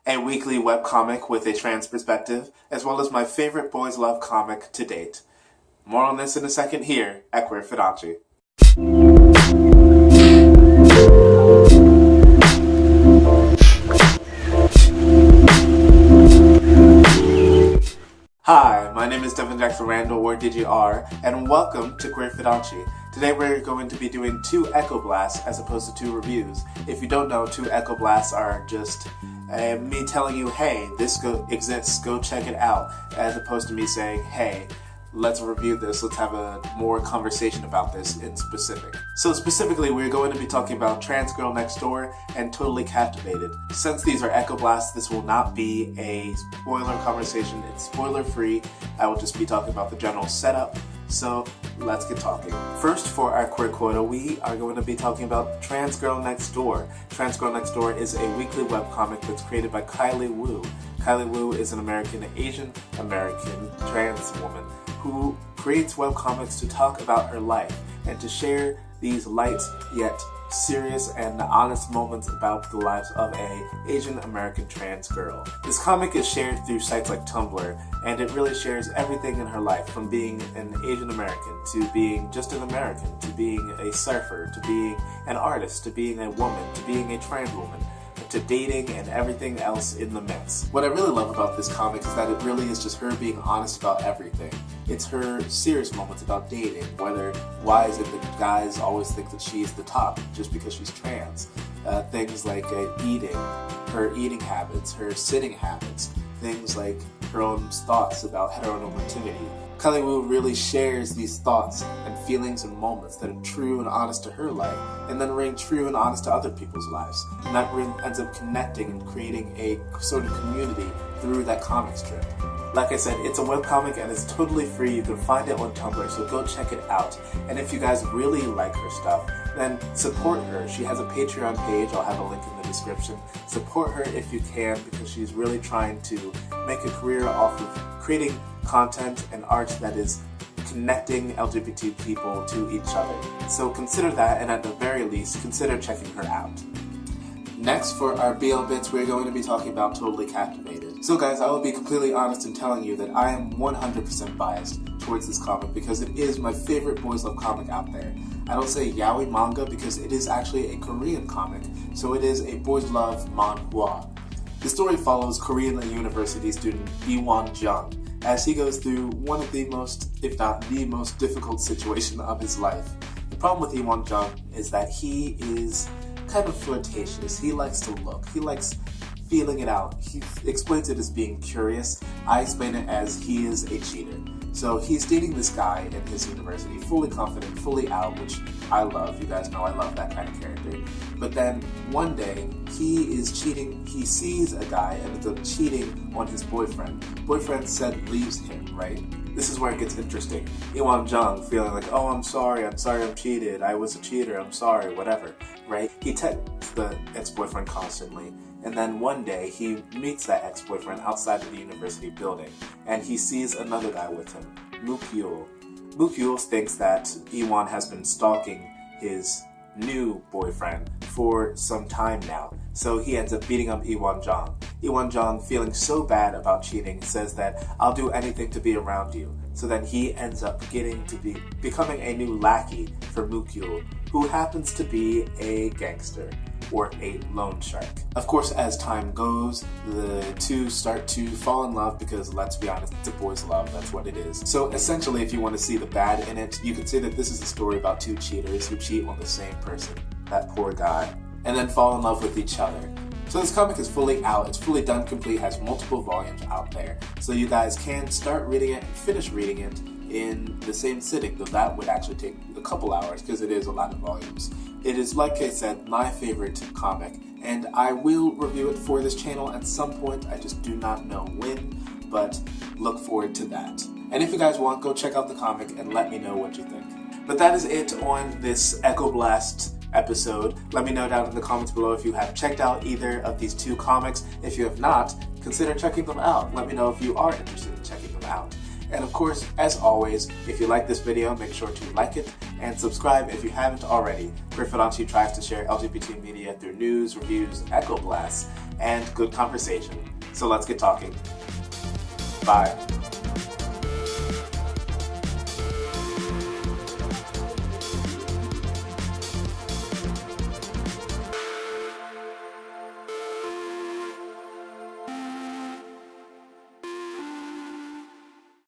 a weekly webcomic with a trans perspective, as well as my favorite boys love comic to date. More on this in a second here at Queer Fudanshi. Hi, my name is Devin Jackson Randall, or DGR, and welcome to Queer Fudanshi. Today we're going to be doing 2 Echo Blasts as opposed to 2 reviews. If you don't know, 2 Echo Blasts are just me telling you, hey, this exists, go check it out, as opposed to me saying, hey, let's review this, let's have a more conversation about this in specific. So specifically, we're going to be talking about TransGirlNextDoor and Totally Captivated. Since these are Echo Blasts, this will not be a spoiler conversation, it's spoiler free. I will just be talking about the general setup, so let's get talking. First, for our queer quota, we are going to be talking about TransGirlNextDoor. TransGirlNextDoor is a weekly webcomic that's created by Kylie Wu. Kylie Wu is an Asian American trans woman who creates webcomics to talk about her life and to share these light yet serious and honest moments about the lives of a Asian American trans girl. This comic is shared through sites like Tumblr, and it really shares everything in her life, from being an Asian American to being just an American, to being a surfer, to being an artist, to being a woman, to being a trans woman, to dating and everything else in the mix. What I really love about this comic is that it really is just her being honest about everything. It's her serious moments about dating, why is it that guys always think that she's the top just because she's trans. Things like eating, her eating habits, her sitting habits, things like her own thoughts about heteronormativity. Kylie Wu really shares these thoughts and feelings and moments that are true and honest to her life, and then ring true and honest to other people's lives. And that ends up connecting and creating a sort of community through that comic strip. Like I said, it's a webcomic and it's totally free. You can find it on Tumblr, so go check it out. And if you guys really like her stuff, then support her. She has a Patreon page, I'll have a link in the description. Support her if you can, because she's really trying to make a career off of creating content and art that is connecting LGBT people to each other. So consider that, and at the very least, consider checking her out. Next, for our BL bits, we're going to be talking about Totally Captivated. So guys, I will be completely honest in telling you that I am 100% biased towards this comic because it is my favorite boys love comic out there. I don't say yaoi manga because it is actually a Korean comic, so it is a boys love manhwa. The story follows Korean university student Ewon Jung as he goes through one of the most, if not the most difficult situation of his life. The problem with Ewon Jung is that he is kind of flirtatious. He likes to look. He likes feeling it out. He explains it as being curious. I explain it as he is a cheater. So he's dating this guy in his university, fully confident, fully out, which I love. You guys know I love that kind of character. But then one day he is cheating. He sees a guy and ends up cheating on his boyfriend. Boyfriend said leaves him, right? This is where it gets interesting. Ewon Jung feeling like, oh, I'm sorry I'm cheated, I was a cheater, I'm sorry, whatever, right? He texts the ex-boyfriend constantly, and then one day he meets that ex-boyfriend outside of the university building, and he sees another guy with him, Mook-Yul. Mook-Yul thinks that Ewon has been stalking his new boyfriend for some time now, so he ends up beating up Ewon Jung. Ewon Jung, feeling so bad about cheating, says that I'll do anything to be around you. So then he ends up becoming a new lackey for Mook-Yul, who happens to be a gangster or a loan shark. Of course, as time goes, the two start to fall in love because, let's be honest, it's a boys' love, that's what it is. So essentially, if you want to see the bad in it, you could say that this is a story about 2 cheaters who cheat on the same person, that poor guy, and then fall in love with each other. So this comic is fully out, it's fully done complete, has multiple volumes out there. So you guys can start reading it and finish reading it in the same sitting, though that would actually take a couple hours because it is a lot of volumes. It is, like I said, my favorite comic, and I will review it for this channel at some point. I just do not know when, but look forward to that. And if you guys want, go check out the comic and let me know what you think. But that is it on this Echo Blast episode. Let me know down in the comments below if you have checked out either of these 2 comics. If you have not, consider checking them out. Let me know if you are interested in checking them out. And of course, as always, if you like this video, make sure to like it and subscribe if you haven't already. Queer Fudanshi tries to share LGBT media through news, reviews, echo blasts, and good conversation. So let's get talking. Bye.